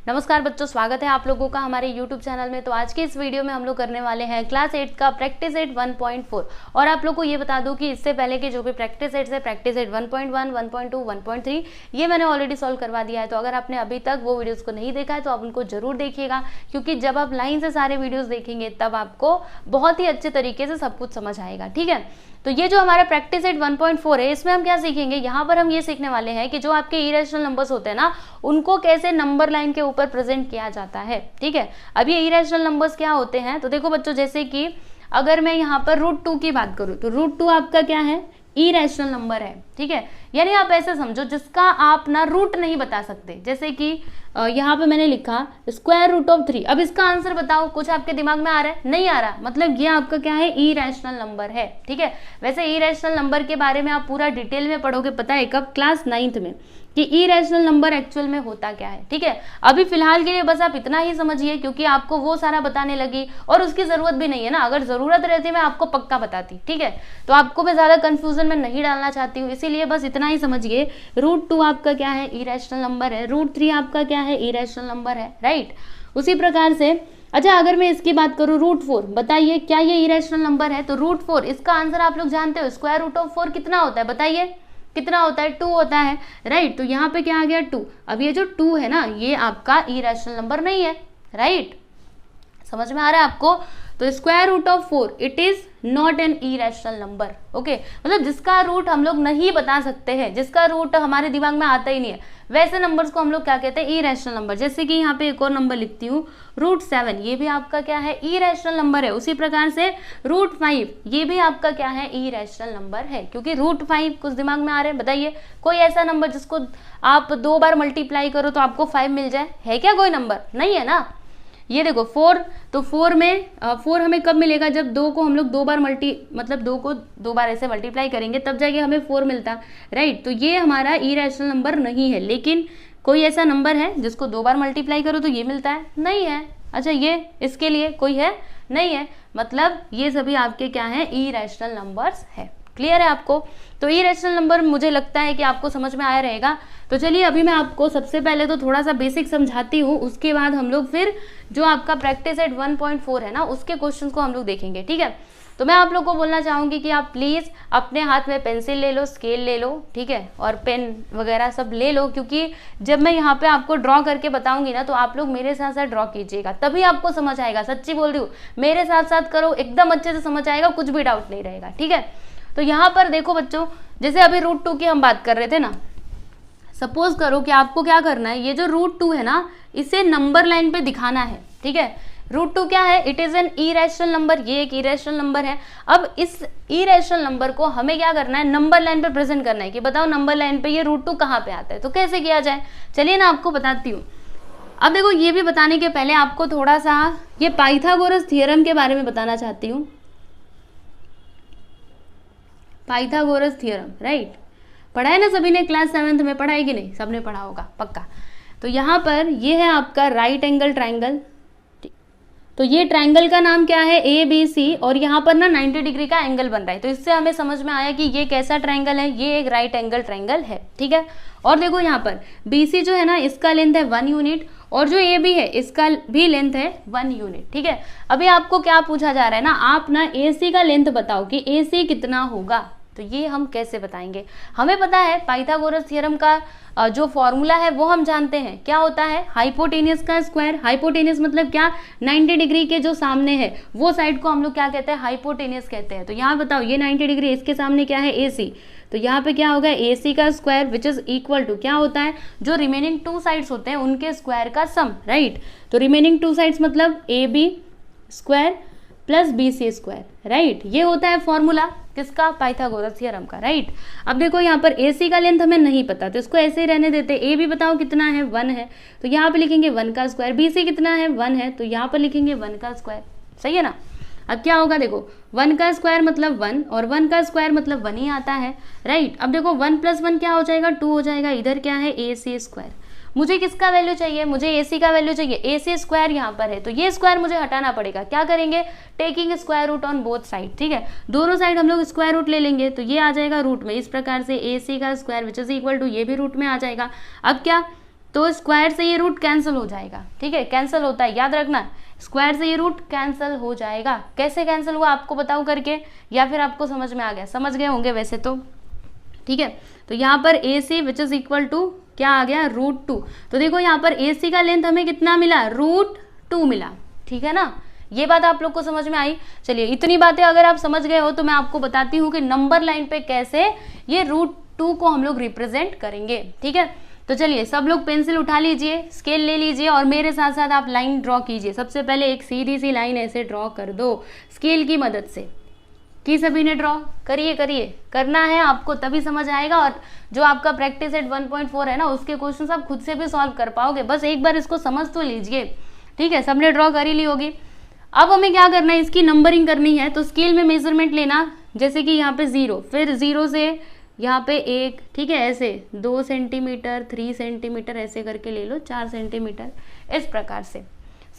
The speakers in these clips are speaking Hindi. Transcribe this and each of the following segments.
नमस्कार बच्चों, स्वागत है आप लोगों का हमारे YouTube चैनल में। तो आज के इस वीडियो में हम लोग करने वाले हैं क्लास 8 का प्रैक्टिस सेट 1.4। और आप लोग को ये बता दूं कि इससे पहले के जो भी प्रैक्टिस सेट्स है, प्रैक्टिस सेट 1.1, 1.2, 1.3, ये मैंने ऑलरेडी सॉल्व करवा दिया है। तो अगर आपने अभी तक वो वीडियोज़ को नहीं देखा है तो आप उनको जरूर देखिएगा, क्योंकि जब आप लाइन से सारे वीडियोज़ देखेंगे तब आपको बहुत ही अच्छे तरीके से सब कुछ समझ आएगा। ठीक है, तो ये जो हमारा प्रैक्टिस सेट 1.4 है, इसमें हम क्या सीखेंगे, यहाँ पर हम ये सीखने वाले हैं कि जो आपके इरेशनल नंबर्स होते हैं ना, उनको कैसे नंबर लाइन के ऊपर प्रेजेंट किया जाता है। ठीक है, अब ये इरेशनल नंबर्स क्या होते हैं, तो देखो बच्चों, जैसे कि अगर मैं यहाँ पर √2 की बात करूँ तो √2 आपका क्या है, इरेशनल नंबर है। ठीक है, यानी आप ऐसे समझो जिसका आप ना रूट नहीं बता सकते। जैसे कि यहाँ पे मैंने लिखा √3। अब इसका आंसर बताओ, कुछ आपके दिमाग में आ रहा है? नहीं आ रहा, मतलब ये आपका क्या है, इरेशनल नंबर है। ठीक है, वैसे इरेशनल नंबर के बारे में आप पूरा डिटेल में पढ़ोगे, पता है कब, क्लास 9th में, कि इरेशनल नंबर एक्चुअल में होता क्या है। ठीक है, अभी फिलहाल के लिए बस आप इतना ही समझिए, क्योंकि आपको वो सारा बताने लगी और उसकी जरूरत भी नहीं है ना। अगर जरूरत रहती मैं आपको पक्का बताती। ठीक है, तो आपको मैं ज्यादा कंफ्यूजन में नहीं डालना चाहती हूँ, इसीलिए बस इतना ही समझिए। √2 आपका क्या है, इरेशनल नंबर है। √3 आपका क्या है, इरेशनल नंबर है। राइट, उसी प्रकार से अच्छा, अगर मैं इसकी बात करूँ √4, बताइए क्या ये इरेशनल नंबर है? तो √4, इसका आंसर आप लोग जानते हो, √4 कितना होता है, बताइए कितना होता है, 2 होता है। राइट, तो यहाँ पे क्या आ गया, 2। अब ये जो 2 है ना, ये आपका इरेशनल नंबर नहीं है। राइट, समझ में आ रहा है आपको? तो √4 it is not an irrational number. Okay, मतलब जिसका रूट हम लोग नहीं बता सकते हैं, जिसका रूट हमारे दिमाग में आता ही नहीं है, वैसे नंबर्स को हम लोग क्या कहते हैं, इरेशनल नंबर। जैसे कि यहाँ पे एक और नंबर लिखती हूँ, √7, ये भी आपका क्या है, इरेशनल नंबर है। उसी प्रकार से √5, ये भी आपका क्या है, इरेशनल नंबर है। क्योंकि √5 कुछ दिमाग में आ रहे हैं, बताइए कोई ऐसा नंबर जिसको आप 2 बार मल्टीप्लाई करो तो आपको 5 मिल जाए, है क्या कोई नंबर? नहीं है ना। ये देखो 4, तो 4 हमें कब मिलेगा, जब 2 को हम लोग 2 बार मतलब 2 को 2 बार ऐसे मल्टीप्लाई करेंगे, तब जाके हमें 4 मिलता। राइट, तो ये हमारा इरेशनल नंबर नहीं है। लेकिन कोई ऐसा नंबर है जिसको 2 बार मल्टीप्लाई करो तो ये मिलता है? नहीं है। अच्छा, ये इसके लिए कोई है? नहीं है। मतलब ये सभी आपके क्या है, इरेशनल नंबर्स है। क्लियर है आपको? तो इरेशनल नंबर मुझे लगता है कि आपको समझ में आया रहेगा। तो चलिए, अभी मैं आपको सबसे पहले तो थोड़ा सा बेसिक समझाती हूँ, उसके बाद हम लोग फिर जो आपका प्रैक्टिस सेट 1.4 है ना, उसके क्वेश्चंस को हम लोग देखेंगे। ठीक है, तो मैं आप लोग को बोलना चाहूँगी कि आप प्लीज़ अपने हाथ में पेंसिल ले लो, स्केल ले लो, ठीक है, और पेन वगैरह सब ले लो, क्योंकि जब मैं यहाँ पे आपको ड्रॉ करके बताऊंगी ना, तो आप लोग मेरे साथ साथ ड्रॉ कीजिएगा, तभी आपको समझ आएगा। सच्ची बोल रही हूँ, मेरे साथ साथ करो, एकदम अच्छे से समझ आएगा, कुछ भी डाउट नहीं रहेगा। ठीक है, तो यहाँ पर देखो बच्चों, जैसे अभी √2 की हम बात कर रहे थे ना, सपोज करो कि आपको क्या करना है, ये जो √2 है ना, इसे नंबर लाइन पे दिखाना है। ठीक है, √2 क्या है, it is an irrational number, ये एक इरेशनल नंबर है। अब इस इरेशनल नंबर को हमें क्या करना है, नंबर लाइन पे प्रेजेंट करना है, कि बताओ नंबर लाइन पे ये √2 कहाँ पे आता है, तो कैसे किया जाए, चलिए ना आपको बताती हूँ। अब देखो, ये भी बताने के पहले आपको थोड़ा सा ये पाइथागोरस थ्योरम के बारे में बताना चाहती हूँ। पाइथागोरस थ्योरम, राइट, पढ़ा है ना सभी ने, क्लास 7th में पढ़ा है कि नहीं? सबने पढ़ा होगा पक्का। तो यहाँ पर ये है आपका राइट एंगल ट्राइंगल। तो ये ट्राइंगल का नाम क्या है, ABC, और यहाँ पर ना 90 डिग्री का एंगल बन रहा है। तो इससे हमें समझ में आया कि ये कैसा ट्राइंगल है, ये एक राइट एंगल ट्राइंगल है। ठीक है, और देखो यहाँ पर BC जो है ना, इसका लेंथ है 1 यूनिट, और जो AB है इसका भी लेंथ है 1 यूनिट। ठीक है, अभी आपको क्या पूछा जा रहा है ना, आप ना AC का लेंथ बताओ कि AC कितना होगा। तो ये हम कैसे बताएंगे, हमें पता है पाइथागोरस थ्योरम का जो फॉर्मूला है वो हम जानते हैं, क्या होता है, हाइपोटेनियस का स्क्वायर। हाइपोटेनियस मतलब क्या, 90 डिग्री के जो सामने है वो साइड को हम लोग क्या कहते हैं, हाइपोटेनियस कहते हैं। तो यहाँ बताओ, ये 90 डिग्री, इसके सामने क्या है, AC, तो यहाँ पे क्या होगा, AC का square which is equal to क्या होता है, जो रिमेनिंग 2 साइड्स होते हैं उनके स्क्वायर का सम। राइट, तो रिमेनिंग 2 साइड्स मतलब AB square plus BC square. Right, ये होता है फॉर्मूला किसका, पाइथागोरस थ्योरम का। राइट, अब देखो यहाँ पर AC का लेंथ हमें नहीं पता, तो इसको ऐसे ही रहने देते। AB बताओ कितना है, 1 है, तो यहाँ पे लिखेंगे 1 का स्क्वायर। BC कितना है, 1 है, तो यहाँ पर लिखेंगे 1 का स्क्वायर। सही है ना। अब क्या होगा, देखो 1 का स्क्वायर मतलब 1, और 1 का स्क्वायर मतलब 1 ही आता है। राइट, अब देखो 1 + 1 क्या हो जाएगा, 2 हो जाएगा। इधर क्या है, AC स्क्वायर। मुझे किसका वैल्यू चाहिए, मुझे AC का वैल्यू चाहिए। AC स्क्वायर यहाँ पर है, तो ये स्क्वायर मुझे हटाना पड़ेगा। क्या करेंगे, taking square root on both side. ठीक है, दोनों साइड हम लोग स्क्वायर रूट ले लेंगे, तो ये आ जाएगा रूट में। इस प्रकार से AC का square which is equal to, ये भी रूट में आ जाएगा। अब क्या, तो स्क्वायर से ये रूट कैंसिल हो जाएगा, ठीक है, कैंसिल होता है, याद रखना, स्क्वायर से ये रूट कैंसिल हो जाएगा। कैसे कैंसिल हुआ आपको बताऊं करके, या फिर आपको समझ में आ गया? समझ गए होंगे वैसे तो, ठीक है। तो यहाँ पर ए सी विच इज इक्वल टू क्या आ गया, √2। तो देखो यहाँ पर ए सी का लेंथ हमें कितना मिला, √2 मिला, ठीक है ना। ये बात आप लोग को समझ में आई। चलिए इतनी बातें अगर आप समझ गए हो तो मैं आपको बताती हूँ कि नंबर लाइन पे कैसे ये √2 को हम लोग रिप्रेजेंट करेंगे, ठीक है। तो चलिए सब लोग पेंसिल उठा लीजिए, स्केल ले लीजिए और मेरे साथ साथ आप लाइन ड्रॉ कीजिए। सबसे पहले एक सीधी सी लाइन ऐसे ड्रॉ कर दो स्केल की मदद से। कि सभी ने ड्रॉ करिए, करिए, करना है आपको, तभी समझ आएगा। और जो आपका प्रैक्टिस सेट 1.4 है ना, उसके क्वेश्चन आप खुद से भी सॉल्व कर पाओगे। बस एक बार इसको समझ तो लीजिए, ठीक है। सबने ड्रॉ कर ही ली होगी। अब हमें क्या करना है, इसकी नंबरिंग करनी है। तो स्केल में मेजरमेंट लेना, जैसे कि यहाँ पे 0, फिर 0 से यहाँ पे 1, ठीक है, ऐसे 2 सेंटीमीटर, 3 सेंटीमीटर, ऐसे करके ले लो 4 सेंटीमीटर, इस प्रकार से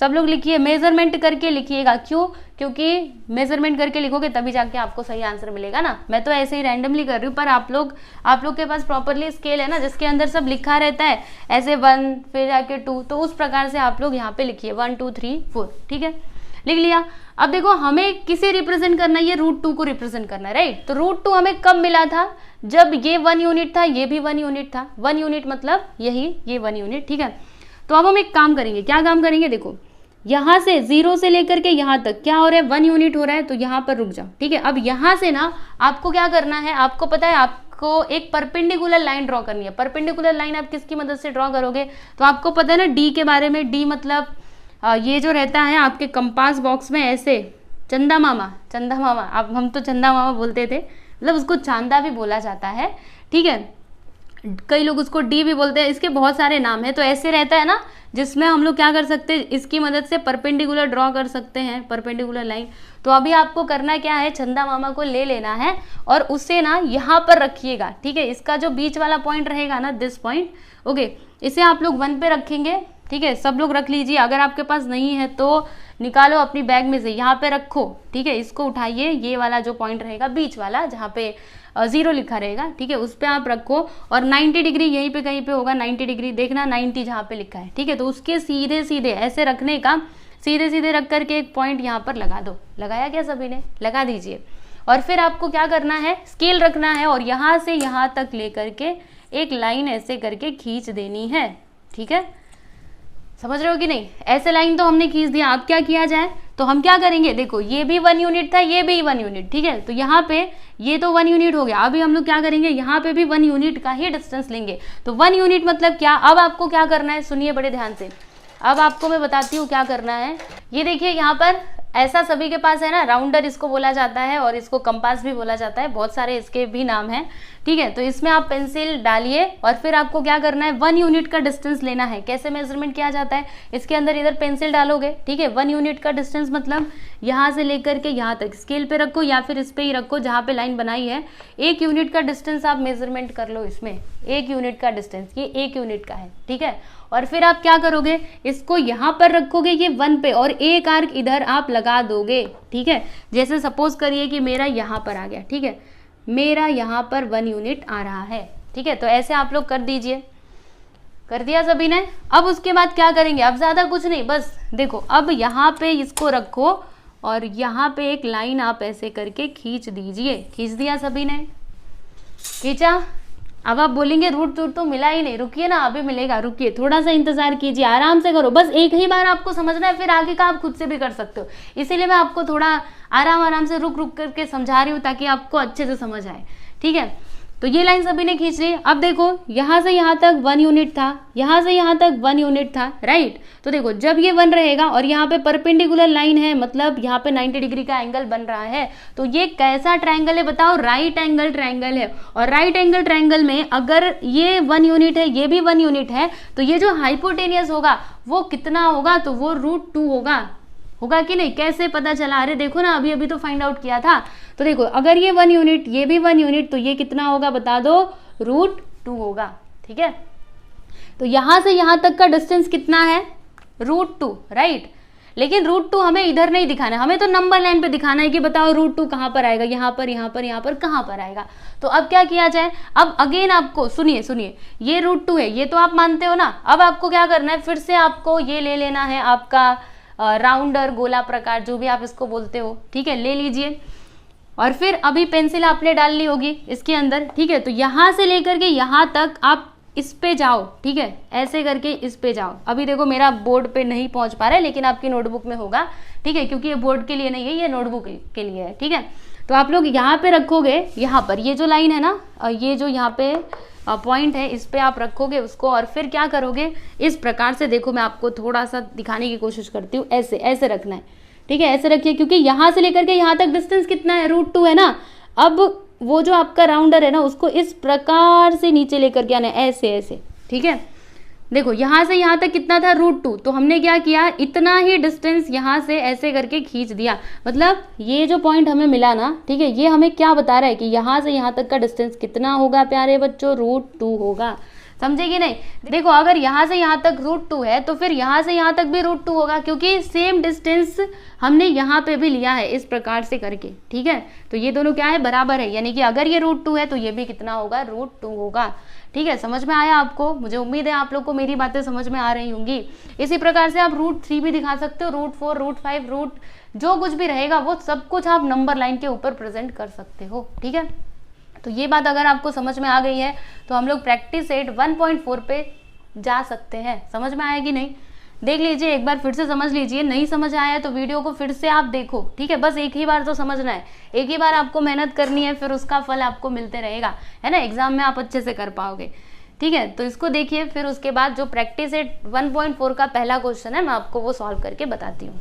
सब लोग लिखिए। मेजरमेंट करके लिखिएगा, क्यों? क्योंकि मेजरमेंट करके लिखोगे तभी जाके आपको सही आंसर मिलेगा ना। मैं तो ऐसे ही रैंडमली कर रही हूँ, पर आप लोग के पास प्रॉपरली स्केल है ना, जिसके अंदर सब लिखा रहता है, ऐसे 1 फिर जाके 2, तो उस प्रकार से आप लोग यहाँ पे लिखिए 1 2 3 4, ठीक है, लिख लिया। अब देखो हमें किसे रिप्रेजेंट करना है, ये √2 को रिप्रेजेंट करना है, राइट। तो √2 हमें कब मिला था, जब ये 1 यूनिट था, ये भी 1 यूनिट था। 1 यूनिट मतलब यही, ये 1 यूनिट, ठीक है। तो अब हम एक काम करेंगे, क्या काम करेंगे, देखो यहाँ से 0 से लेकर के यहाँ तक क्या हो रहा है, 1 यूनिट हो रहा है, तो यहाँ पर रुक जाओ, ठीक है। अब यहाँ से ना आपको क्या करना है, आपको पता है आपको एक परपेंडिकुलर लाइन ड्रॉ करनी है। परपेंडिकुलर लाइन आप किसकी मदद से ड्रॉ करोगे, तो आपको पता है ना डी के बारे में। डी मतलब ये जो रहता है आपके कंपास बॉक्स में ऐसे, चंदा मामा, अब हम तो चंदा मामा बोलते थे, मतलब उसको चांदा भी बोला जाता है, ठीक है। कई लोग उसको डी भी बोलते हैं, इसके बहुत सारे नाम है। तो ऐसे रहता है ना, जिसमें हम लोग क्या कर सकते हैं, इसकी मदद से परपेंडिकुलर ड्रॉ कर सकते हैं, परपेंडिकुलर लाइन। तो अभी आपको करना क्या है, चंदा मामा को ले लेना है और उसे ना यहाँ पर रखिएगा, ठीक है। इसका जो बीच वाला पॉइंट रहेगा ना, दिस पॉइंट, ओके, इसे आप लोग 1 पे रखेंगे, ठीक है। सब लोग रख लीजिए, अगर आपके पास नहीं है तो निकालो अपनी बैग में से, यहाँ पे रखो, ठीक है। इसको उठाइए, ये वाला जो पॉइंट रहेगा बीच वाला, जहाँ पे 0 लिखा रहेगा, ठीक है, उस पर आप रखो। और 90 डिग्री यहीं पे कहीं पे होगा, 90 डिग्री देखना, 90 जहाँ पे लिखा है, ठीक है। तो उसके सीधे सीधे ऐसे रखने का, सीधे सीधे रख करके एक पॉइंट यहाँ पर लगा दो। लगाया क्या सभी ने, लगा दीजिए। और फिर आपको क्या करना है, स्केल रखना है और यहाँ से यहाँ तक ले करके एक लाइन ऐसे करके खींच देनी है, ठीक है। समझ रहे हो कि नहीं, ऐसे लाइन तो हमने खींच दिया। अब क्या किया जाए, तो हम क्या करेंगे, देखो ये भी 1 यूनिट था, ये भी 1 यूनिट, ठीक है। तो यहाँ पे ये तो 1 यूनिट हो गया। अभी हम लोग क्या करेंगे, यहाँ पे भी 1 यूनिट का ही डिस्टेंस लेंगे। तो 1 यूनिट मतलब क्या, अब आपको क्या करना है, सुनिए बड़े ध्यान से। अब आपको मैं बताती हूँ क्या करना है। ये देखिए यहाँ पर ऐसा सभी के पास है ना, राउंडर इसको बोला जाता है और इसको कंपास भी बोला जाता है, बहुत सारे इसके भी नाम हैं, ठीक है। तो इसमें आप पेंसिल डालिए और फिर आपको क्या करना है, 1 यूनिट का डिस्टेंस लेना है। कैसे मेजरमेंट किया जाता है, इसके अंदर इधर पेंसिल डालोगे, ठीक है। 1 यूनिट का डिस्टेंस मतलब यहाँ से लेकर के यहाँ तक, स्केल पे रखो या फिर इस पे ही रखो जहाँ पे लाइन बनाई है। 1 यूनिट का डिस्टेंस आप मेजरमेंट कर लो इसमें, 1 यूनिट का डिस्टेंस, ये 1 यूनिट का है, ठीक है। और फिर आप क्या करोगे, इसको यहाँ पर रखोगे ये 1 पे और एक आर्क इधर आप लगा दोगे, ठीक है। जैसे सपोज करिए कि मेरा यहाँ पर आ गया, ठीक है, मेरा यहाँ पर 1 यूनिट आ रहा है, ठीक है। तो ऐसे आप लोग कर दीजिए, कर दिया सभी ने। अब उसके बाद क्या करेंगे, अब ज़्यादा कुछ नहीं, बस देखो अब यहाँ पे इसको रखो और यहाँ पे एक लाइन आप ऐसे करके खींच दीजिए। खींच दिया सभी ने, खींचा। अब आप बोलेंगे रूट तो मिला ही नहीं, रुकिए ना, अभी मिलेगा, रुकिए, थोड़ा सा इंतजार कीजिए, आराम से करो। बस एक ही बार आपको समझना है, फिर आगे का आप खुद से भी कर सकते हो। इसीलिए मैं आपको थोड़ा आराम से रुक करके समझा रही हूँ ताकि आपको अच्छे से समझ आए, ठीक है। तो ये लाइन सभी ने खींच ली। अब देखो यहाँ से यहाँ तक 1 यूनिट था, यहाँ से यहाँ तक 1 यूनिट था, राइट। तो देखो जब ये 1 रहेगा और यहाँ पे परपेंडिकुलर लाइन है, मतलब यहाँ पे 90 डिग्री का एंगल बन रहा है, तो ये कैसा ट्रायंगल है बताओ, राइट एंगल ट्रायंगल है। और राइट एंगल ट्रायंगल में अगर ये 1 यूनिट है, ये भी 1 यूनिट है, तो ये जो हाइपोटेनियस होगा वो कितना होगा, तो वो √2 होगा कि नहीं। कैसे पता चला, अरे देखो ना, अभी तो फाइंड आउट किया था। तो देखो अगर ये 1 यूनिट, ये भी 1 यूनिट, तो ये कितना होगा बता दो, √2 होगा, ठीक है। तो यहाँ से यहाँ तक का डिस्टेंस कितना है, √2, राइट। लेकिन रूट 2 हमें इधर नहीं दिखाना है, हमें तो नंबर लाइन पे दिखाना है कि बताओ रूट 2 कहाँ पर आएगा, यहाँ पर, यहाँ पर, यहाँ पर, कहाँ पर आएगा। तो अब क्या किया जाए, अब अगेन आपको सुनिए, ये रूट 2 है, ये तो आप मानते हो ना। अब आपको क्या करना है, फिर से आपको ये ले लेना है आपका राउंडर, गोला प्रकार, जो भी आप इसको बोलते हो, ठीक है, ले लीजिए। और फिर अभी पेंसिल आपने डाल ली होगी इसके अंदर, ठीक है। तो यहाँ से लेकर के यहाँ तक आप इस पे जाओ, ठीक है, ऐसे करके इस पे जाओ। अभी देखो मेरा बोर्ड पे नहीं पहुंच पा रहा है, लेकिन आपकी नोटबुक में होगा, ठीक है, क्योंकि ये बोर्ड के लिए नहीं है, ये नोटबुक के लिए है, ठीक है। तो आप लोग यहाँ पे रखोगे, यहाँ पर ये जो लाइन है ना, ये जो यहाँ पे पॉइंट है, इस पे आप रखोगे उसको, और फिर क्या करोगे, इस प्रकार से, देखो मैं आपको थोड़ा सा दिखाने की कोशिश करती हूँ, ऐसे ऐसे रखना है, ठीक है, ऐसे रखिए, क्योंकि यहाँ से लेकर के यहाँ तक डिस्टेंस कितना है, रूट 2 है ना। अब वो जो आपका राउंडर है ना, उसको इस प्रकार से नीचे लेकर के आना है, ऐसे ऐसे, ठीक है। देखो यहाँ से यहाँ तक कितना था, रूट 2, तो हमने क्या किया, इतना ही डिस्टेंस यहाँ से ऐसे करके खींच दिया। मतलब ये जो पॉइंट हमें मिला ना, ठीक है, ये हमें क्या बता रहा है कि यहाँ से यहाँ तक का डिस्टेंस कितना होगा प्यारे बच्चों, रूट 2 होगा। समझे कि नहीं। देखो अगर यहाँ से यहाँ तक रूट 2 है, तो फिर यहाँ से यहाँ तक भी रूट 2 होगा, क्योंकि सेम डिस्टेंस हमने यहाँ पे भी लिया है इस प्रकार से करके, ठीक है। तो ये दोनों क्या है, बराबर है, यानी कि अगर ये रूट 2 है तो ये भी कितना होगा, रूट 2 होगा। ठीक है, समझ में आया आपको। मुझे उम्मीद है आप लोग को मेरी बातें समझ में आ रही होंगी। इसी प्रकार से आप रूट 3 भी दिखा सकते हो, रूट 4, रूट 5, रूट जो कुछ भी रहेगा वो सब कुछ आप नंबर लाइन के ऊपर प्रेजेंट कर सकते हो। ठीक है, तो ये बात अगर आपको समझ में आ गई है तो हम लोग प्रैक्टिस सेट 1.4 पे जा सकते हैं। समझ में आया कि नहीं, देख लीजिए एक बार फिर से समझ लीजिए। नहीं समझ आया तो वीडियो को फिर से आप देखो। ठीक है, बस एक ही बार तो समझना है, एक ही बार आपको मेहनत करनी है, फिर उसका फल आपको मिलते रहेगा, है ना। एग्जाम में आप अच्छे से कर पाओगे। ठीक है, तो इसको देखिए, फिर उसके बाद जो प्रैक्टिस सेट 1.4 का पहला क्वेश्चन है मैं आपको वो सॉल्व करके बताती हूँ।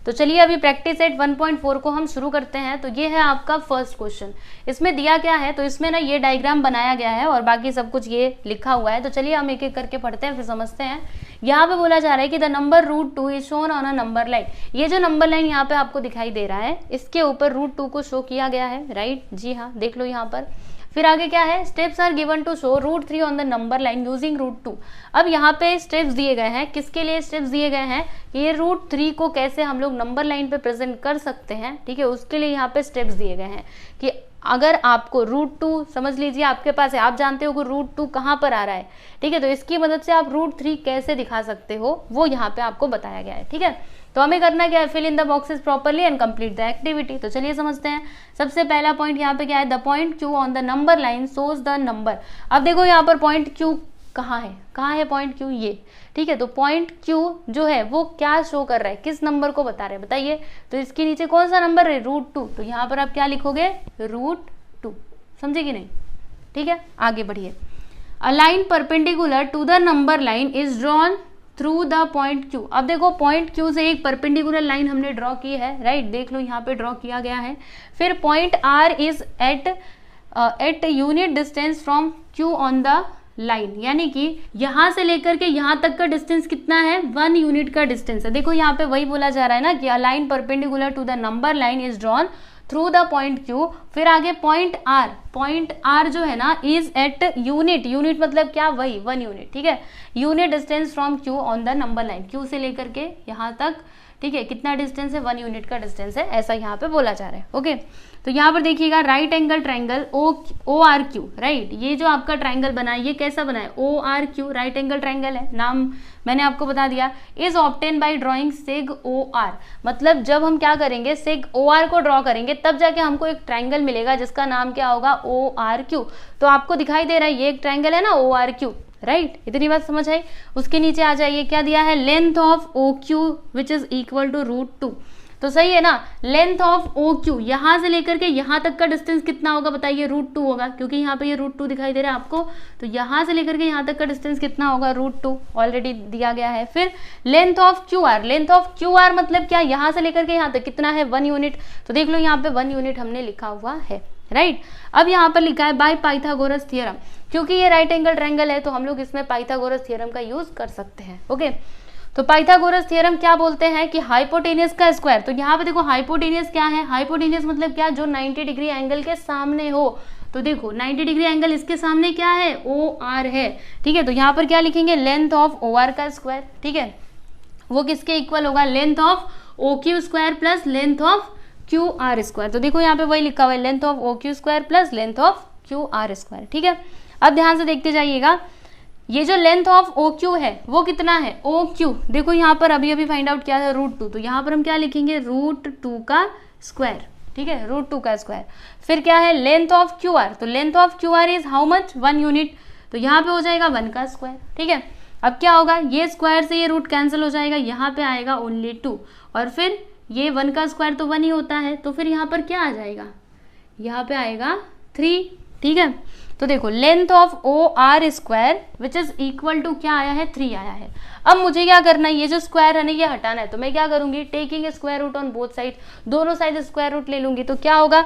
तो चलिए अभी प्रैक्टिस सेट 1.4 को हम शुरू करते हैं। तो ये है आपका फर्स्ट क्वेश्चन। इसमें दिया क्या है, तो इसमें ना ये डायग्राम बनाया गया है और बाकी सब कुछ ये लिखा हुआ है। तो चलिए हम एक एक करके पढ़ते हैं, फिर समझते हैं। यहाँ पे बोला जा रहा है कि the number root 2 is shown on a number line. ये जो नंबर लाइन यहाँ पे आपको दिखाई दे रहा है, इसके ऊपर रूट 2 को शो किया गया है, राइट। जी हाँ, देख लो यहाँ पर। फिर आगे क्या है, steps are given to show root 3 on the number line using root 2। अब यहाँ पे स्टेप्स दिए गए हैं, किसके लिए स्टेप्स दिए गए हैं, ये रूट 3 को कैसे हम लोग नंबर लाइन पे प्रेजेंट कर सकते हैं। ठीक है, उसके लिए यहाँ पे स्टेप्स दिए गए हैं कि अगर आपको रूट 2 समझ लीजिए आपके पास है, आप जानते हो कि रूट 2 कहाँ पर आ रहा है। ठीक है, तो इसकी मदद से आप रूट 3 कैसे दिखा सकते हो वो यहाँ पे आपको बताया गया है। ठीक है, तो हमें करना क्या है, fill in the boxes properly and complete the activity. तो चलिए समझते हैं। सबसे पहला पॉइंट यहाँ पे क्या है, the point Q on the number line shows the number. अब देखो यहाँ पर पॉइंट क्यू कहाँ है पॉइंट क्यू, ये। ठीक है, तो पॉइंट क्यू जो है वो क्या शो कर रहा है, किस नंबर को बता रहे हैं बताइए। तो इसके नीचे कौन सा नंबर है, रूट 2। तो यहाँ पर आप क्या लिखोगे, रूट 2। समझे कि नहीं। ठीक है, आगे बढ़िए। A line perpendicular to the number line is drawn through the point Q. अब देखो पॉइंट क्यू से एक परपेंडिकुलर लाइन हमने ड्रॉ की है, राइट। देख लो यहाँ पे ड्रॉ किया गया है। फिर point R is at unit distance from Q on the line, यानी कि यहाँ से लेकर के यहाँ तक का डिस्टेंस कितना है, 1 यूनिट का डिस्टेंस है। देखो यहाँ पे वही बोला जा रहा है ना कि a line perpendicular to the number line is drawn through the point Q. फिर आगे पॉइंट आर जो है ना इज एट यूनिट मतलब क्या, वही 1 यूनिट। ठीक है, unit distance from Q on the number line, Q से लेकर के यहाँ तक। ठीक है, कितना डिस्टेंस है, 1 यूनिट का डिस्टेंस है, ऐसा यहाँ पे बोला जा रहा है। ओके, तो यहाँ पर देखिएगा right angle triangle O R Q, right. ये जो आपका ट्राइंगल बना है ये कैसा बना है, O R Q, right angle triangle है, नाम मैंने आपको बता दिया। Is obtain by drawing seg O R, मतलब जब हम क्या करेंगे, सेग ओ आर को ड्रॉ करेंगे तब जाके हमको एक ट्राइंगल मिलेगा जिसका नाम क्या होगा, ओ आर क्यू। तो आपको दिखाई दे रहा है ये एक ट्राइंगल है ना, ओ आर क्यू, राइट। इतनी बात समझ आई। उसके नीचे आ जाइए, क्या दिया है, length of O Q which is equal to root 2। तो सही है ना, लेंथ ऑफ ओ क्यू यहाँ से लेकर के यहाँ तक का डिस्टेंस कितना होगा बताइए, रूट 2 होगा, क्योंकि यहाँ पे ये रूट 2 दिखाई दे रहा है आपको। तो यहाँ से लेकर के यहाँ तक का डिस्टेंस कितना होगा, रूट 2 ऑलरेडी दिया गया है। फिर लेंथ ऑफ क्यू आर मतलब क्या, यहाँ से लेकर के यहाँ तक कितना है, 1 यूनिट। तो देख लो यहाँ पे 1 यूनिट हमने लिखा हुआ है, राइट। अब यहाँ पर लिखा है बाय पाइथागोरस थ्योरम, क्योंकि ये राइट एंगल ट्रायंगल है तो हम लोग इसमें पाइथागोरस थ्योरम का यूज कर सकते हैं। ओके, तो पाइथागोरस थ्योरम क्या बोलते हैं कि हाइपोटेनियस का स्क्वायर। तो यहाँ पे देखो हाइपोटेनियस क्या है, हाइपोटेनियस मतलब क्या, जो 90 डिग्री एंगल के सामने हो। तो देखो 90 डिग्री एंगल इसके सामने क्या है, ओ आर है। ठीक है, तो यहाँ पर क्या लिखेंगे, लेंथ ऑफ ओ आर का स्क्वायर। ठीक है, वो किसके इक्वल होगा, length of O Q square plus length of Q R square. तो देखो यहाँ पे वही लिखा हुआ है, length of O Q square plus length of Q R square. ठीक है, अब ध्यान से देखते जाइएगा, ये जो लेंथ ऑफ ओ क्यू है वो कितना है, ओ क्यू देखो यहाँ पर अभी अभी फाइंड आउट किया है √2, तो यहाँ पर हम क्या लिखेंगे, √2 का स्क्वायर। ठीक है, √2 का स्क्वायर। फिर क्या है, लेंथ ऑफ क्यू आर, तो length of Q are is how much, 1 unit, तो यहाँ पे हो जाएगा 1 का स्क्वायर। ठीक है, अब क्या होगा, ये स्क्वायर से ये रूट कैंसिल हो जाएगा, यहाँ पे आएगा ओनली 2, और फिर ये 1 का स्क्वायर तो 1 ही होता है, तो फिर यहाँ पर क्या आ जाएगा, यहाँ पे आएगा 3। ठीक है, तो देखो length of O R square which is equal to क्या आया है, 3 आया है। अब मुझे क्या करना है, ये जो स्क्वायर है ना ये हटाना है, तो मैं क्या करूंगी, taking square root on both side, दोनों साइड स्क्वायर रूट ले लूंगी। तो क्या होगा,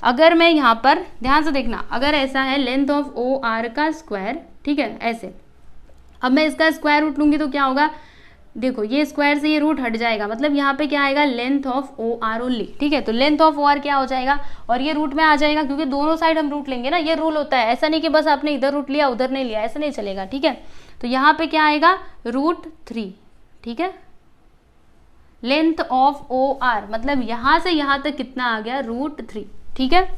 अगर मैं यहाँ पर ध्यान से देखना, अगर ऐसा है लेंथ ऑफ ओ आर का स्क्वायर, ठीक है ऐसे, अब मैं इसका स्क्वायर रूट लूंगी तो क्या होगा, देखो ये स्क्वायर से ये रूट हट जाएगा, मतलब यहाँ पे क्या आएगा, length of O R only. ठीक है, तो लेंथ ऑफ ओ आर क्या हो जाएगा, और ये रूट में आ जाएगा, क्योंकि दोनों साइड हम रूट लेंगे ना, ये रूल होता है, ऐसा नहीं कि बस आपने इधर रूट लिया उधर नहीं लिया, ऐसा नहीं चलेगा। ठीक है, तो यहाँ पे क्या आएगा, √3। ठीक है, लेंथ ऑफ ओ आर मतलब यहाँ से यहाँ तक कितना आ गया, √3। ठीक है,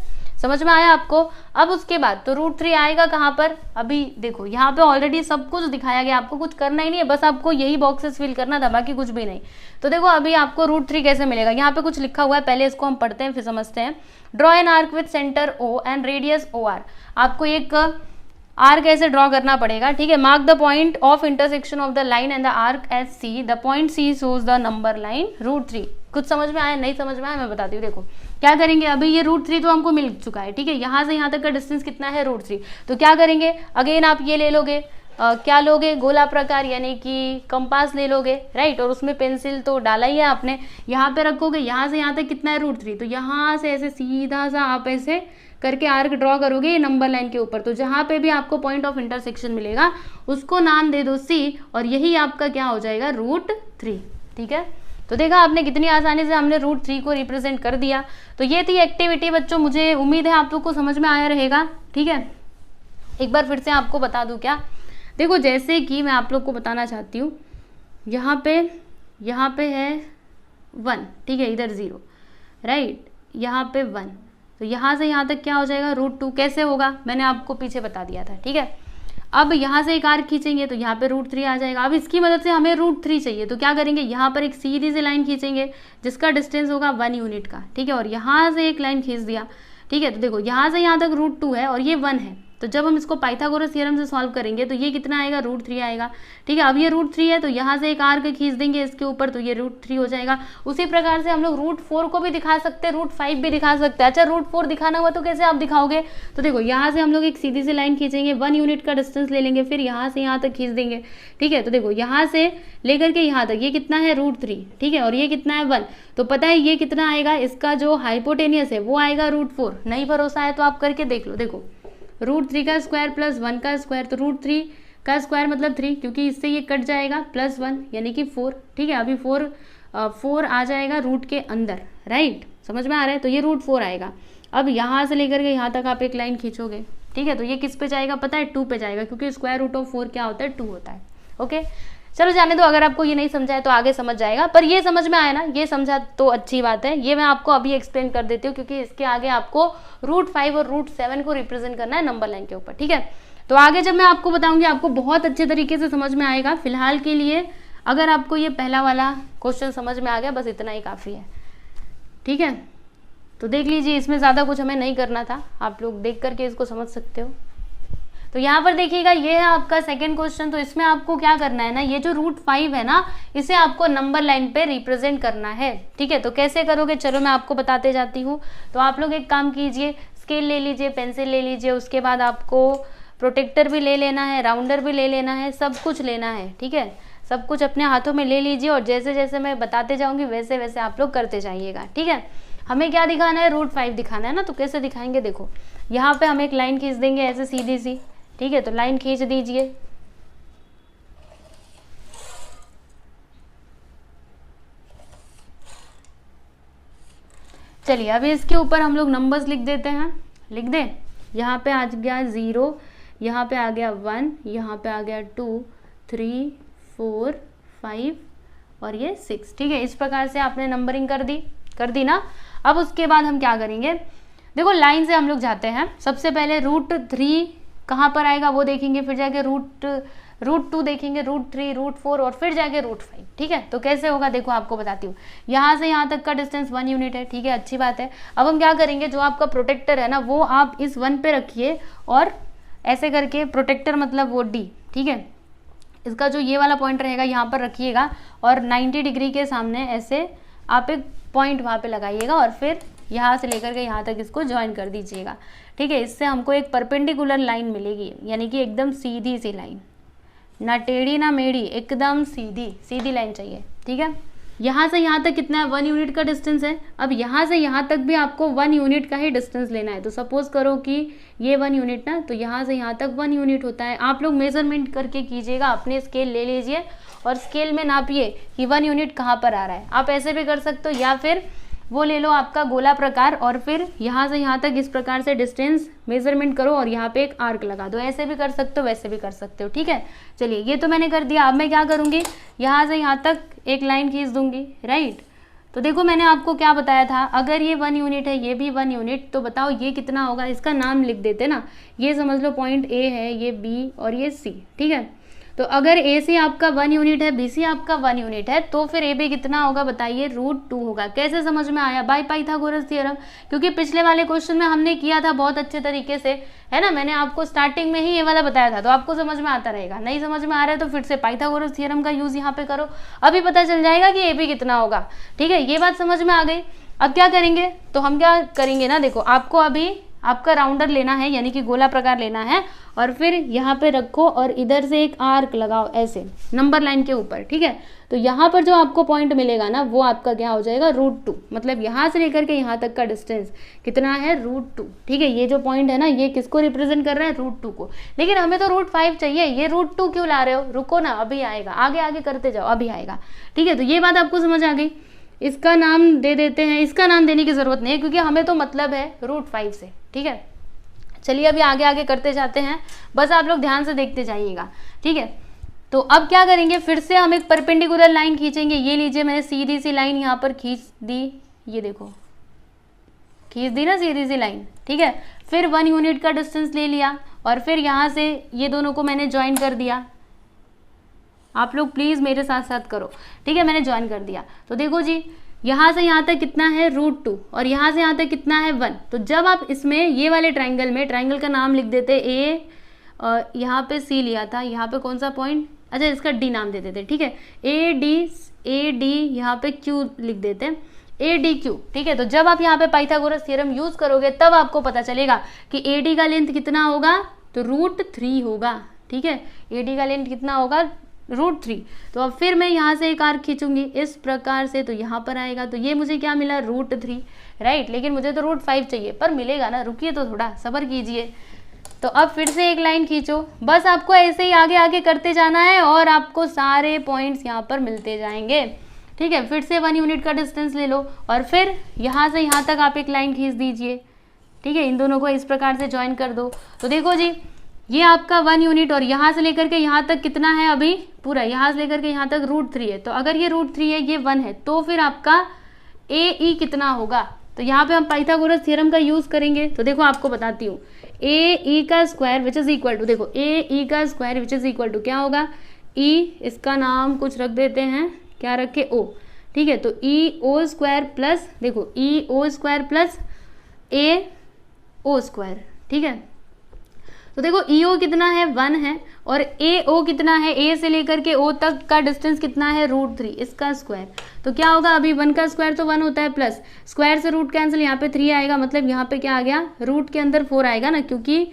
समझ में आया आपको। अब उसके बाद तो √3 आएगा कहाँ पर, अभी देखो यहाँ पे ऑलरेडी सब कुछ दिखाया गया, आपको कुछ करना ही नहीं है, बस आपको यही बॉक्सेस फिल करना था, बाकी कुछ भी नहीं। तो देखो अभी आपको √3 कैसे मिलेगा, यहाँ पे कुछ लिखा हुआ है, पहले इसको हम पढ़ते हैं फिर समझते हैं। Draw an arc with centre O and radius OR, आपको एक आर्क ऐसे ड्रॉ करना पड़ेगा। ठीक है, mark the point of intersection of the line and the arc as C, the point C shows the number line √3। कुछ समझ में आया, नहीं समझ में आया, मैं बताती हूँ। देखो क्या करेंगे, अभी ये √3 तो हमको मिल चुका है। ठीक है, यहाँ से यहाँ तक का डिस्टेंस कितना है, √3। तो क्या करेंगे, अगेन आप ये ले लोगे, क्या लोगे, गोला प्रकार यानी कि कंपास ले लोगे, राइट, और उसमें पेंसिल तो डाला ही है आपने, यहाँ पे रखोगे, यहाँ से यहाँ तक कितना है, √3। तो यहाँ से ऐसे सीधा सा आप ऐसे करके आर्क ड्रॉ करोगे ये नंबर लाइन के ऊपर, तो जहाँ पे भी आपको पॉइंट ऑफ इंटरसेक्शन मिलेगा उसको नाम दे दो C, और यही आपका क्या हो जाएगा, √3। ठीक है, तो देखा आपने कितनी आसानी से हमने √3 को रिप्रेजेंट कर दिया। तो ये थी एक्टिविटी बच्चों, मुझे उम्मीद है आप लोग को समझ में आया रहेगा। ठीक है, एक बार फिर से आपको बता दूं क्या, देखो जैसे कि मैं आप लोग को बताना चाहती हूँ, यहाँ पे है 1, ठीक है, इधर 0, राइट, यहाँ पे 1, तो यहाँ से यहाँ तक क्या हो जाएगा, √2। कैसे होगा, मैंने आपको पीछे बता दिया था। ठीक है, अब यहाँ से एक आर्क खींचेंगे तो यहाँ पे √3 आ जाएगा। अब इसकी मदद से हमें √3 चाहिए, तो क्या करेंगे, यहाँ पर एक सीधी सी लाइन खींचेंगे जिसका डिस्टेंस होगा 1 यूनिट का। ठीक है, और यहाँ से एक लाइन खींच दिया। ठीक है, तो देखो यहाँ से यहाँ तक √2 है और ये 1 है, तो जब हम इसको पाइथागोरस थ्योरम से सॉल्व करेंगे तो ये कितना आएगा, √3 आएगा। ठीक है, अब ये √3 है तो यहाँ से एक आर्क खींच देंगे इसके ऊपर, तो ये √3 हो जाएगा। उसी प्रकार से हम लोग √4 को भी दिखा सकते हैं, √5 भी दिखा सकते हैं। अच्छा, √4 दिखाना हुआ तो कैसे आप दिखाओगे, तो देखो यहाँ से हम लोग एक सीधी सी लाइन खींचेंगे, 1 यूनिट का डिस्टेंस ले लेंगे, फिर यहाँ से यहाँ तक खींच देंगे। ठीक है, तो देखो यहाँ से लेकर के यहाँ तक ये कितना है, √3। ठीक है, और ये कितना है, 1, तो पता है ये कितना आएगा, इसका जो हाइपोटेनियस है वो आएगा √4। नहीं भरोसा है तो आप करके देख लो। देखो √3 का स्क्वायर प्लस 1 का स्क्वायर, तो √3 का स्क्वायर मतलब 3, क्योंकि इससे ये कट जाएगा, प्लस 1 यानी कि 4। ठीक है, अभी 4 आ जाएगा रूट के अंदर, राइट, समझ में आ रहा है, तो ये √4 आएगा। अब यहाँ से लेकर के यहाँ तक आप एक लाइन खींचोगे। ठीक है, तो ये किस पे जाएगा, पता है, 2 पे जाएगा, क्योंकि स्क्वायर रूट ऑफ 4 क्या होता है, 2 होता है। ओके, चलो जाने दो, अगर आपको ये नहीं समझा है तो आगे समझ जाएगा, पर ये समझ में आया ना, ये समझा तो अच्छी बात है। ये मैं आपको अभी एक्सप्लेन कर देती हूँ, क्योंकि इसके आगे आपको √5 और √7 को रिप्रेजेंट करना है नंबर लाइन के ऊपर। ठीक है, तो आगे जब मैं आपको बताऊंगी आपको बहुत अच्छे तरीके से समझ में आएगा। फिलहाल के लिए अगर आपको ये पहला वाला क्वेश्चन समझ में आ गया, बस इतना ही काफ़ी है। ठीक है, तो देख लीजिए, इसमें ज़्यादा कुछ हमें नहीं करना था, आप लोग देख करके इसको समझ सकते हो। तो यहाँ पर देखिएगा, ये है आपका सेकंड क्वेश्चन। तो इसमें आपको क्या करना है ना, ये जो √5 है ना, इसे आपको नंबर लाइन पे रिप्रेजेंट करना है। ठीक है, तो कैसे करोगे, चलो मैं आपको बताते जाती हूँ। तो आप लोग एक काम कीजिए, स्केल ले लीजिए, पेंसिल ले लीजिए, उसके बाद आपको प्रोटेक्टर भी ले लेना है, राउंडर भी ले लेना है, सब कुछ लेना है। ठीक है, सब कुछ अपने हाथों में ले लीजिए, और जैसे जैसे मैं बताते जाऊँगी वैसे वैसे आप लोग करते जाइएगा। ठीक है, हमें क्या दिखाना है, √5 दिखाना है ना, तो कैसे दिखाएंगे, देखो यहाँ पे हम एक लाइन खींच देंगे ऐसे सीधी सी। ठीक है, तो लाइन खींच दीजिए। चलिए, अभी इसके ऊपर हम लोग नंबर्स लिख देते हैं, लिख दें। यहाँ पे आ गया 0, यहाँ पे आ गया 1, यहाँ पे आ गया 2, 3, 4, 5 और ये 6, ठीक है। इस प्रकार से आपने नंबरिंग कर दी ना। अब उसके बाद हम क्या करेंगे, देखो लाइन से हम लोग जाते हैं। सबसे पहले √3 कहाँ पर आएगा वो देखेंगे, फिर जाके √2 देखेंगे, √3, √4 और फिर जाके √5, ठीक है। तो कैसे होगा देखो आपको बताती हूँ। यहाँ से यहाँ तक का डिस्टेंस 1 यूनिट है, ठीक है, अच्छी बात है। अब हम क्या करेंगे, जो आपका प्रोटेक्टर है ना वो आप इस 1 पे रखिए और ऐसे करके, प्रोटेक्टर मतलब वो D, ठीक है, इसका जो ये वाला पॉइंट रहेगा यहाँ पर रखिएगा और 90 डिग्री के सामने ऐसे आप एक पॉइंट वहाँ पे लगाइएगा और फिर यहाँ से लेकर के यहाँ तक इसको ज्वाइन कर दीजिएगा, ठीक है। इससे हमको एक परपेंडिकुलर लाइन मिलेगी, यानी कि एकदम सीधी सी लाइन, ना टेढ़ी ना मेढ़ी, एकदम सीधी लाइन चाहिए, ठीक है। यहाँ से यहाँ तक कितना है, 1 यूनिट का डिस्टेंस है। अब यहाँ से यहाँ तक भी आपको 1 यूनिट का ही डिस्टेंस लेना है। तो सपोज करो कि ये 1 यूनिट ना, तो यहाँ से यहाँ तक 1 यूनिट होता है। आप लोग मेजरमेंट करके कीजिएगा, अपने स्केल ले लीजिए और स्केल में नापिए कि 1 यूनिट कहाँ पर आ रहा है। आप ऐसे भी कर सकते हो या फिर वो ले लो आपका गोला प्रकार और फिर यहाँ से यहाँ तक इस प्रकार से डिस्टेंस मेजरमेंट करो और यहाँ पे एक आर्क लगा दो। ऐसे भी कर सकते हो, वैसे भी कर सकते हो, ठीक है। चलिए ये तो मैंने कर दिया। अब मैं क्या करूँगी, यहाँ से यहाँ तक एक लाइन खींच दूंगी, राइट। तो देखो मैंने आपको क्या बताया था, अगर ये 1 यूनिट है, ये भी 1 यूनिट, तो बताओ ये कितना होगा। इसका नाम लिख देते ना, ये समझ लो पॉइंट A है, ये B और ये C, ठीक है। तो अगर AC आपका 1 यूनिट है, BC आपका 1 यूनिट है, तो फिर AB कितना होगा बताइए, √2 होगा। कैसे समझ में आया, बाय पाइथागोरस थ्योरम, क्योंकि पिछले वाले क्वेश्चन में हमने किया था बहुत अच्छे तरीके से, है ना। मैंने आपको स्टार्टिंग में ही ये वाला बताया था, तो आपको समझ में आता रहेगा। नहीं समझ में आ रहा है तो फिर से पाइथागोरस थ्योरम का यूज यहाँ पे करो, अभी पता चल जाएगा कि AB कितना होगा, ठीक है। ये बात समझ में आ गई। अब क्या करेंगे, तो हम क्या करेंगे ना, देखो आपको अभी आपका राउंडर लेना है, यानी कि गोला प्रकार लेना है और फिर यहाँ पे रखो और इधर से एक आर्क लगाओ ऐसे नंबर लाइन के ऊपर, ठीक है। तो यहाँ पर जो आपको पॉइंट मिलेगा ना वो आपका क्या हो जाएगा, √2, मतलब यहाँ से लेकर के यहाँ तक का डिस्टेंस कितना है, √2, ठीक है। ये जो पॉइंट है ना ये किसको रिप्रेजेंट कर रहा है, √2 को। लेकिन हमें तो √5 चाहिए, ये √2 क्यों ला रहे हो, रुको ना, अभी आएगा, आगे आगे करते जाओ, अभी आएगा, ठीक है। तो ये बात आपको समझ आ गई। इसका नाम दे देते हैं, इसका नाम देने की जरूरत नहीं है क्योंकि हमें तो मतलब है √5 से, ठीक है। चलिए अभी आगे आगे करते जाते हैं, बस आप लोग ध्यान से देखते जाइएगा, ठीक है। तो अब क्या करेंगे, फिर से हम एक परपेंडिकुलर लाइन खींचेंगे। ये लीजिए मैंने सीधी सी लाइन यहाँ पर खींच दी, ये देखो खींच दी ना सीधी सी लाइन, ठीक है। फिर 1 यूनिट का डिस्टेंस ले लिया और फिर यहाँ से ये दोनों को मैंने ज्वाइन कर दिया। आप लोग प्लीज मेरे साथ साथ करो, ठीक है। मैंने ज्वाइन कर दिया। तो देखो जी यहाँ से यहाँ तक कितना है, √2 और यहाँ से यहाँ तक कितना है, 1। तो जब आप इसमें ये वाले ट्राइंगल में, ट्राइंगल का नाम लिख देते A और यहाँ पे C लिया था, यहाँ पे कौन सा पॉइंट, अच्छा इसका D नाम दे देते, ठीक है। AD यहाँ पे Q लिख देते हैं, ADQ, ठीक है। तो जब आप यहाँ पे पाइथागोरस थ्योरम यूज करोगे तब आपको पता चलेगा कि AD का लेंथ कितना होगा, तो √3 होगा, ठीक है। AD का लेंथ कितना होगा, √3। तो अब फिर मैं यहाँ से एक आर्क खींचूंगी इस प्रकार से, तो यहाँ पर आएगा। तो ये मुझे क्या मिला, √3, राइट। लेकिन मुझे तो √5 चाहिए, पर मिलेगा ना, रुकिए तो थोड़ा सब्र कीजिए। तो अब फिर से एक लाइन खींचो, बस आपको ऐसे ही आगे आगे करते जाना है और आपको सारे पॉइंट्स यहाँ पर मिलते जाएंगे, ठीक है। फिर से 1 यूनिट का डिस्टेंस ले लो और फिर यहाँ से यहाँ तक आप एक लाइन खींच दीजिए, ठीक है। इन दोनों को इस प्रकार से ज्वाइन कर दो। तो देखो जी ये आपका 1 यूनिट और यहाँ से लेकर के यहाँ तक कितना है, अभी पूरा यहाँ से लेकर के यहाँ तक √3 है। तो अगर ये √3 है, ये 1 है, तो फिर आपका AE कितना होगा। तो यहाँ पे हम पाइथागोरस थ्योरम का यूज करेंगे। तो देखो आपको बताती हूँ, AE का square which is equal to, देखो AE का square which is equal to क्या होगा, E, इसका नाम कुछ रख देते हैं, क्या रखे, O, ठीक है। तो EO स्क्वायर प्लस, देखो EO square plus AO square, ठीक है। तो देखो EO कितना है, 1 है और AO कितना है, A से लेकर के O तक का डिस्टेंस कितना है, √3, इसका स्क्वायर। तो क्या होगा, अभी 1 का स्क्वायर तो 1 होता है, प्लस स्क्वायर से रूट कैंसिल, यहाँ पे 3 आएगा, मतलब यहाँ पे क्या आ गया, रूट के अंदर 4 आएगा ना, क्योंकि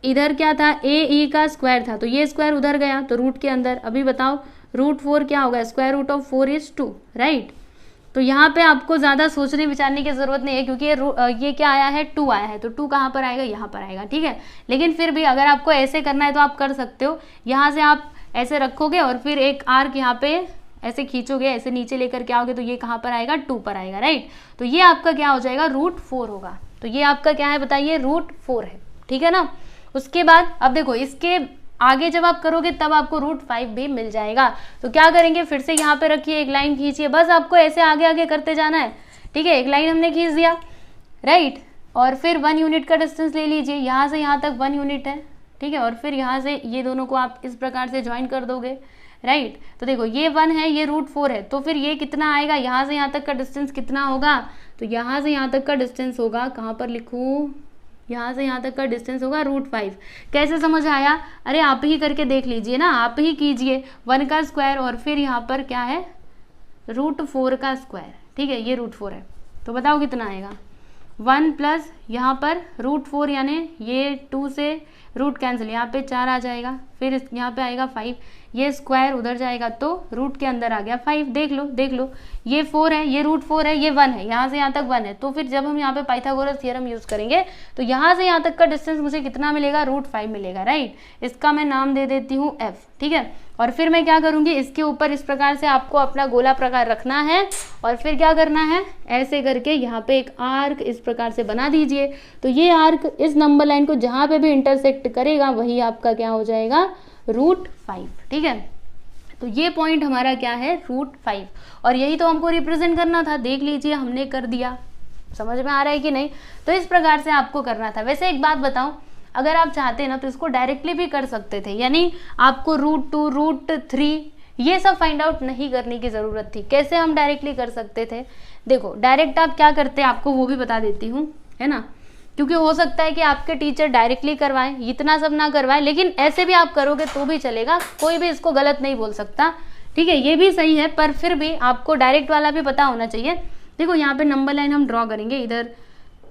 इधर क्या था, AE का स्क्वायर था, तो ये स्क्वायर उधर गया तो रूट के अंदर। अभी बताओ √4 क्या होगा, square root of 4 is 2, right. तो यहाँ पे आपको ज़्यादा सोचने विचारने की ज़रूरत नहीं है क्योंकि ये क्या आया है, 2 आया है, तो 2 कहाँ पर आएगा, यहाँ पर आएगा, ठीक है। लेकिन फिर भी अगर आपको ऐसे करना है तो आप कर सकते हो। यहाँ से आप ऐसे रखोगे और फिर एक आर्क यहाँ पे ऐसे खींचोगे, ऐसे नीचे लेकर के आओगे तो ये कहाँ पर आएगा, 2 पर आएगा, राइट। तो ये आपका क्या हो जाएगा, √4 होगा। तो ये आपका क्या है बताइए, √4 है, ठीक है ना। उसके बाद अब देखो इसके आगे जब आप करोगे तब आपको √5 भी मिल जाएगा। तो क्या करेंगे, फिर से यहाँ पे रखिए, एक लाइन खींचिए, बस आपको ऐसे आगे आगे करते जाना है, ठीक है। एक लाइन हमने खींच दिया, राइट, और फिर 1 यूनिट का डिस्टेंस ले लीजिए, यहाँ से यहाँ तक 1 यूनिट है, ठीक है, और फिर यहाँ से ये दोनों को आप इस प्रकार से ज्वाइन कर दोगे, राइट। तो देखो ये 1 है, ये √4 है, तो फिर ये कितना आएगा, यहाँ से यहाँ तक का डिस्टेंस कितना होगा, तो यहाँ से यहाँ तक का डिस्टेंस होगा, कहाँ पर लिखूँ, यहाँ से यहाँ तक का डिस्टेंस होगा √5। कैसे समझ आया, अरे आप ही करके देख लीजिए ना, आप ही कीजिए, 1 का स्क्वायर और फिर यहाँ पर क्या है, √4 का स्क्वायर, ठीक है, ये √4 है, तो बताओ कितना आएगा, 1 प्लस यहाँ पर √4 यानी ये 2 से रूट कैंसिल, यहाँ पे 4 आ जाएगा, फिर यहाँ पे आएगा 5, ये स्क्वायर उधर जाएगा तो रूट के अंदर आ गया 5, देख लो, ये 4 है, ये √4 है, ये 1 है, यहाँ से यहाँ तक 1 है, तो फिर जब हम यहाँ पे पाइथागोरस थ्योरम यूज करेंगे तो यहाँ से यहाँ तक का डिस्टेंस मुझे कितना मिलेगा, √5 मिलेगा, राइट। इसका मैं नाम दे देती हूँ f, ठीक है। और फिर मैं क्या करूँगी, इसके ऊपर इस प्रकार से आपको अपना गोला प्रकार रखना है और फिर क्या करना है, ऐसे करके यहाँ पे एक आर्क इस प्रकार से बना दीजिए। तो ये आर्क इस नंबर लाइन को जहाँ पे भी इंटरसेक्ट करेगा वही आपका क्या हो जाएगा, √5, ठीक है। तो ये पॉइंट हमारा क्या है, √5, और यही तो हमको रिप्रेजेंट करना था, देख लीजिए हमने कर दिया। समझ में आ रहा है कि नहीं, तो इस प्रकार से आपको करना था। वैसे एक बात बताऊं, अगर आप चाहते ना तो इसको डायरेक्टली भी कर सकते थे, यानी आपको √2 √3 ये सब फाइंड आउट नहीं करने की ज़रूरत थी। कैसे हम डायरेक्टली कर सकते थे, देखो डायरेक्ट आप क्या करते हैं आपको वो भी बता देती हूँ, है ना, क्योंकि हो सकता है कि आपके टीचर डायरेक्टली करवाएं, इतना सब ना करवाएं, लेकिन ऐसे भी आप करोगे तो भी चलेगा, कोई भी इसको गलत नहीं बोल सकता, ठीक है, ये भी सही है, पर फिर भी आपको डायरेक्ट वाला भी पता होना चाहिए। देखो यहाँ पे नंबर लाइन हम ड्रॉ करेंगे, इधर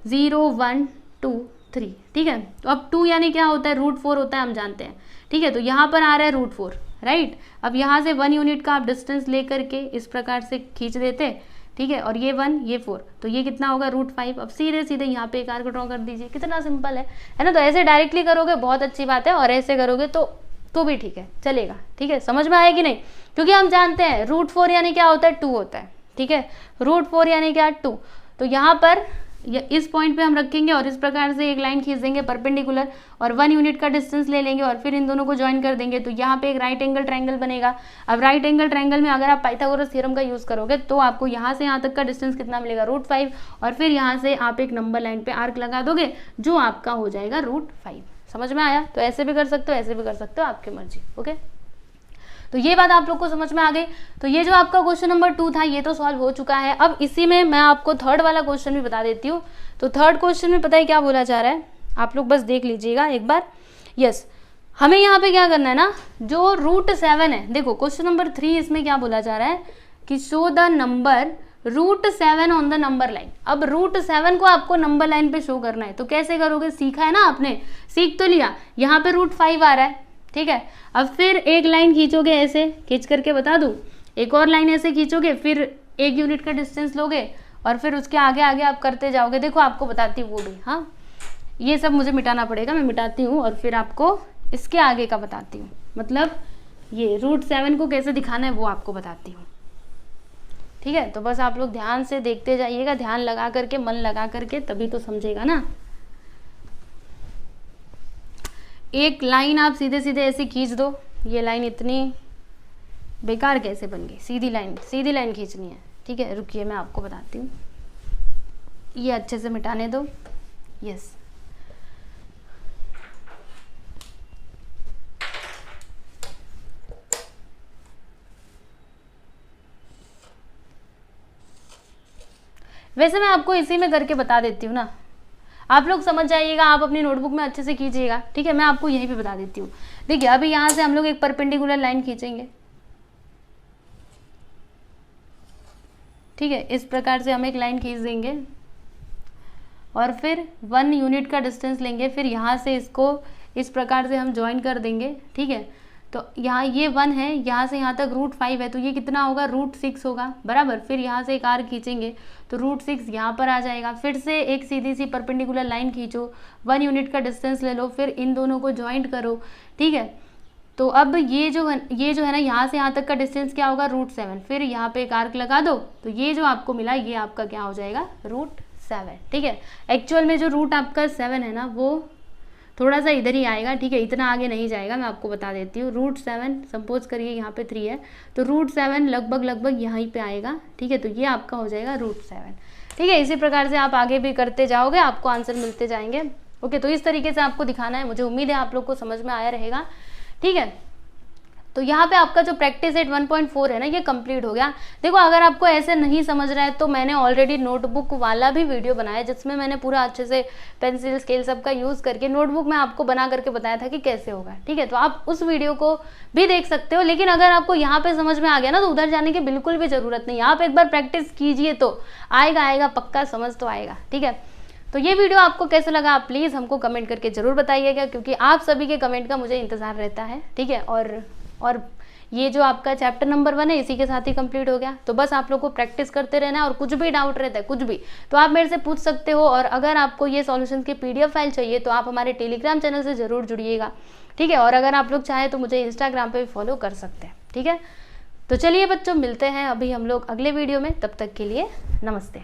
0 1 2 3, ठीक है। तो अब 2 यानी क्या होता है, √4 होता है, हम जानते हैं, ठीक है। तो यहाँ पर आ रहा है √4, राइट। अब यहाँ से 1 यूनिट का आप डिस्टेंस ले करके इस प्रकार से खींच देते, ठीक है, और ये 1 ये 4, तो ये कितना होगा, √5। अब सीधे सीधे यहाँ पे एक आर्क ड्रॉ कर दीजिए, कितना सिंपल है ना। तो ऐसे डायरेक्टली करोगे बहुत अच्छी बात है, और ऐसे करोगे तो भी ठीक है, चलेगा, ठीक है। समझ में आएगी नहीं, क्योंकि हम जानते हैं √4 यानी क्या होता है, 2 होता है, ठीक है, √4 यानी क्या, 2। तो यहाँ पर इस पॉइंट पे हम रखेंगे और इस प्रकार से एक लाइन खींच देंगे परपेंडिकुलर, और 1 यूनिट का डिस्टेंस ले लेंगे और फिर इन दोनों को ज्वाइन कर देंगे, तो यहाँ पे एक राइट एंगल ट्रायंगल बनेगा। अब राइट एंगल ट्रायंगल में अगर आप पाइथागोरस थ्योरम का यूज करोगे तो आपको यहाँ से यहाँ तक का डिस्टेंस कितना मिलेगा, √5, और फिर यहाँ से आप एक नंबर लाइन पे आर्क लगा दोगे जो आपका हो जाएगा √5। समझ में आया, तो ऐसे भी कर सकते हो, ऐसे भी कर सकते हो, आपकी मर्जी, ओके। तो ये बात आप लोग को समझ में आ गई। तो ये जो आपका क्वेश्चन नंबर 2 था ये तो सॉल्व हो चुका है। अब इसी में मैं आपको थर्ड वाला क्वेश्चन भी बता देती हूँ। तो थर्ड क्वेश्चन में पता है क्या बोला जा रहा है, आप लोग बस देख लीजिएगा एक बार। यस, हमें यहाँ पे क्या करना है ना, जो √7 है, देखो क्वेश्चन नंबर 3 इसमें क्या बोला जा रहा है कि show the number √7 on the number line. अब √7 को आपको नंबर लाइन पे शो करना है, तो कैसे करोगे, सीखा है ना आपने, सीख तो लिया। यहाँ पे √5 आ रहा है, ठीक है। अब फिर एक लाइन खींचोगे, ऐसे खींच करके बता दूं, एक और लाइन ऐसे खींचोगे, फिर 1 यूनिट का डिस्टेंस लोगे और फिर उसके आगे आगे आप करते जाओगे। देखो आपको बताती हूँ वो भी, हाँ ये सब मुझे मिटाना पड़ेगा, मैं मिटाती हूँ और फिर आपको इसके आगे का बताती हूँ, मतलब ये √7 को कैसे दिखाना है वो आपको बताती हूँ, ठीक है। तो बस आप लोग ध्यान से देखते जाइएगा, ध्यान लगा करके, मन लगा करके, तभी तो समझेगा ना। एक लाइन आप सीधे सीधे ऐसे खींच दो, ये लाइन इतनी बेकार कैसे बन गई, सीधी लाइन खींचनी है, ठीक है। रुकिए मैं आपको बताती हूँ, ये अच्छे से मिटाने दो। यस, वैसे मैं आपको इसी में करके बता देती हूँ ना, आप लोग समझ जाइएगा, आप अपनी नोटबुक में अच्छे से कीजिएगा, ठीक है। मैं आपको यहीं पे बता देती हूँ। देखिए अभी यहाँ से हम लोग एक परपेंडिकुलर लाइन खींचेंगे, ठीक है, इस प्रकार से हम एक लाइन खींच देंगे और फिर 1 यूनिट का डिस्टेंस लेंगे, फिर यहाँ से इसको इस प्रकार से हम ज्वाइन कर देंगे, ठीक है। तो यहाँ ये 1 है, यहाँ से यहाँ तक √5 है, तो ये कितना होगा, √6 होगा, बराबर। फिर यहाँ से एक आर्क खींचेंगे तो √6 यहाँ पर आ जाएगा। फिर से एक सीधी सी परपेंडिकुलर लाइन खींचो, 1 यूनिट का डिस्टेंस ले लो, फिर इन दोनों को ज्वाइंट करो, ठीक है। तो अब ये जो है ना, यहाँ से यहाँ तक का डिस्टेंस क्या होगा, √7। फिर यहाँ पे एक आर्क लगा दो, तो ये जो आपको मिला ये आपका क्या हो जाएगा, √7, ठीक है। एक्चुअल में जो रूट आपका 7 है ना, वो थोड़ा सा इधर ही आएगा, ठीक है, इतना आगे नहीं जाएगा, मैं आपको बता देती हूँ। √7 सपोज करिए यहाँ पे 3 है, तो √7 लगभग यहीं पे आएगा, ठीक है, तो ये आपका हो जाएगा √7, ठीक है। इसी प्रकार से आप आगे भी करते जाओगे, आपको आंसर मिलते जाएंगे। ओके, तो इस तरीके से आपको दिखाना है। मुझे उम्मीद है आप लोग को समझ में आया रहेगा, ठीक है। तो यहाँ पे आपका जो प्रैक्टिस सेट 1.4 है ना, ये कंप्लीट हो गया। देखो, अगर आपको ऐसे नहीं समझ रहा है तो मैंने ऑलरेडी नोटबुक वाला भी वीडियो बनाया, जिसमें मैंने पूरा अच्छे से पेंसिल स्केल सबका यूज़ करके नोटबुक में आपको बना करके बताया था कि कैसे होगा, ठीक है। तो आप उस वीडियो को भी देख सकते हो। लेकिन अगर आपको यहाँ पे समझ में आ गया ना, तो उधर जाने की बिल्कुल भी ज़रूरत नहीं। आप एक बार प्रैक्टिस कीजिए तो आएगा पक्का समझ तो आएगा, ठीक है। तो ये वीडियो आपको कैसा लगा, आप प्लीज़ हमको कमेंट करके ज़रूर बताइएगा, क्योंकि आप सभी के कमेंट का मुझे इंतज़ार रहता है, ठीक है। और ये जो आपका चैप्टर नंबर 1 है, इसी के साथ ही कंप्लीट हो गया। तो बस आप लोग को प्रैक्टिस करते रहना है, और कुछ भी डाउट रहता है, कुछ भी, तो आप मेरे से पूछ सकते हो। और अगर आपको ये सॉल्यूशन की PDF फाइल चाहिए तो आप हमारे टेलीग्राम चैनल से ज़रूर जुड़िएगा, ठीक है। और अगर आप लोग चाहें तो मुझे इंस्टाग्राम पे भी फॉलो कर सकते हैं, ठीक है। तो चलिए बच्चों, मिलते हैं अभी हम लोग अगले वीडियो में, तब तक के लिए नमस्ते।